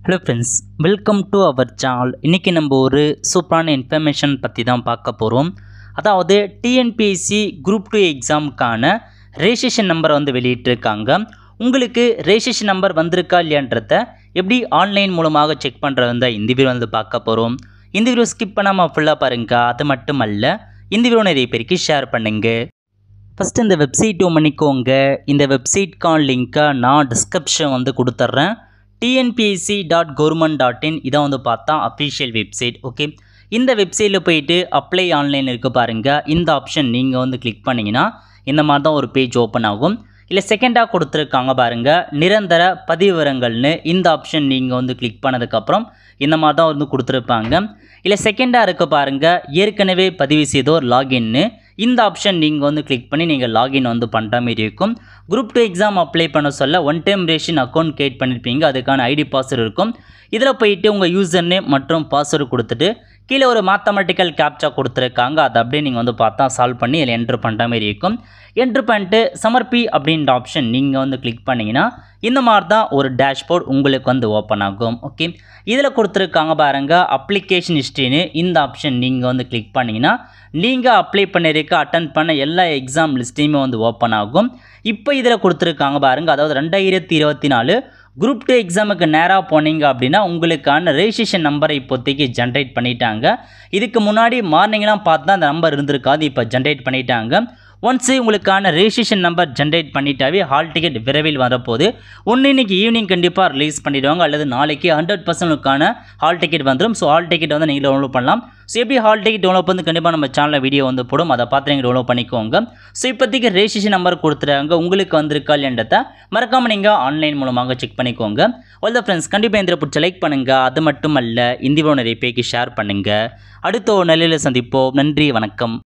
Hello friends, welcome to our channel. இன்றைக்கி நம்ம ஒரு சூப்பரான இன்ஃபர்மேஷன் பற்றி தான் பார்க்க போகிறோம். அதாவது டிஎன்பிஎஸ்சி குரூப் 2 எக்ஸாமுக்கான ரெஜிஸ்ட்ரேஷன் நம்பரை வெளியிட்டிருக்காங்க. உங்களுக்கு ரெஜிஸ்ட்ரேஷன் நம்பர் வந்திருக்கா இல்லையான்றத எப்படி ஆன்லைன் மூலமாக செக் பண்ணுறது தான் இந்த வீடியோ பார்க்க போகிறோம். இந்த வீடியோ ஸ்கிப் பண்ணாமல் ஃபுல்லாக பாருங்கள். அது மட்டும் அல்ல, இந்த வீடியோ நிறைய பேருக்கு ஷேர் பண்ணுங்கள். ஃபஸ்ட்டு இந்த வெப்சைட் பண்ணிக்கோங்க. இந்த வெப்சைட்கான லிங்க்கை நான் டிஸ்கிரிப்ஷன் கொடுத்துட்றேன். tnpsc.government.in இதை பார்த்தா அஃபிஷியல் வெப்சைட். ஓகே, இந்த வெப்சைட்டில் போயிட்டு அப்ளை ஆன்லைன் இருக்குது பாருங்கள். இந்த ஆப்ஷன் நீங்கள் கிளிக் பண்ணிங்கன்னா இந்த மாதிரி தான் ஒரு பேஜ் ஓப்பன் ஆகும். இல்லை செகண்டாக கொடுத்துருக்காங்க பாருங்கள், நிரந்தர பதிவிவரங்கள்னு. இந்த ஆப்ஷன் நீங்கள் கிளிக் பண்ணதுக்கப்புறம் இந்த மாதிரி தான் கொடுத்துருப்பாங்க. இல்லை செகண்டாக இருக்க பாருங்கள், ஏற்கனவே பதிவு செய்தோர் லாகின்னு. இந்த ஆப்ஷன் நீங்கள் கிளிக் பண்ணி நீங்கள் லாகின் பண்ணுற மாதிரி இருக்கும். குரூப் 2 எக்ஸாம் அப்ளை பண்ண சொல்ல one time ration account create பண்ணியிருப்பீங்க. அதுக்கான ஐடி பாஸ்வேர்டு இருக்கும். இதில் போயிட்டு உங்கள் யூசர் நேம் மற்றும் பாஸ்வேர்டு கொடுத்துட்டு கீழே ஒரு மேத்தமெட்டிக்கல் கேப்சா கொடுத்துருக்காங்க. அதை அப்படியே நீங்கள் பார்த்தா சால்வ் பண்ணி இதில் என்ட்ரு பண்ணுற மாதிரி இருக்கும். என்ட்ரு பண்ணிட்டு சமர்ப்பி அப்படின்ற ஆப்ஷன் நீங்கள் கிளிக் பண்ணிங்கன்னா இந்த மாதிரி தான் ஒரு டேஷ்போர்ட் உங்களுக்கு ஓப்பன் ஆகும். ஓகே, இதில் கொடுத்துருக்காங்க பாருங்கள் அப்ளிகேஷன் ஹிஸ்ட்ரின்னு. இந்த ஆப்ஷன் நீங்கள் கிளிக் பண்ணிங்கன்னா நீங்கள் அப்ளை பண்ணியிருக்க அட்டன் பண்ண எல்லா எக்ஸாம் லிஸ்ட்டையுமே ஓப்பன் ஆகும். இப்போ இதில் கொடுத்துருக்காங்க பாருங்கள், அதாவது 2024 குரூப் 2 எக்ஸாமுக்கு நேராக போனீங்க அப்படின்னா உங்களுக்கான ரெஜிஸ்ட்ரேஷன் நம்பரை இப்போதைக்கு ஜென்ரேட் பண்ணிட்டாங்க. இதுக்கு முன்னாடி மார்னிங்லாம் பார்த்தா அந்த நம்பர் இருந்திருக்காது, இப்போ ஜென்ரேட் பண்ணிட்டாங்க. ஒன்ஸ் உங்களுக்கான ரெஜிஸ்ட்ரேஷன் நம்பர் ஜென்ரேட் பண்ணிட்டாவே ஹால் டிக்கெட் விரைவில் வரப்போகுது. ஒன்று இன்னைக்கு ஈவினிங் கண்டிப்பாக ரிலீஸ் பண்ணிடுவாங்க, அல்லது நாளைக்கு 100% ஹால் டிக்கெட் வந்துடும். ஸோ ஹால் டிக்கெட் நீங்கள் டவுன்லோட் பண்ணலாம். ஸோ எப்படி ஹால் டிக்கெட் டவுன்லோட் கண்டிப்பாக நம்ம சேனலில் வீடியோ போடும், அதை பார்த்து நீங்கள் டவுன்லோட் பண்ணிக்கோங்க. ஸோ இப்போதைக்கு ரெஜிஸ்ட்ரேஷன் நம்பர் கொடுத்துருக்காங்க, உங்களுக்கு வந்திருக்கா இல்லைன்றதை மறக்காமல் நீங்கள் ஆன்லைன் மூலமாக செக் பண்ணிக்கோங்க. ஆல் த ஃப்ரெண்ட்ஸ், கண்டிப்பாக இந்த பிடிச்ச லைக் பண்ணுங்கள். அது மட்டும் அல்ல, இந்த வீடியோ நிறைய பேருக்கு ஷேர் பண்ணுங்கள். அடுத்த ஒரு நிலையில் சந்திப்போம். நன்றி, வணக்கம்.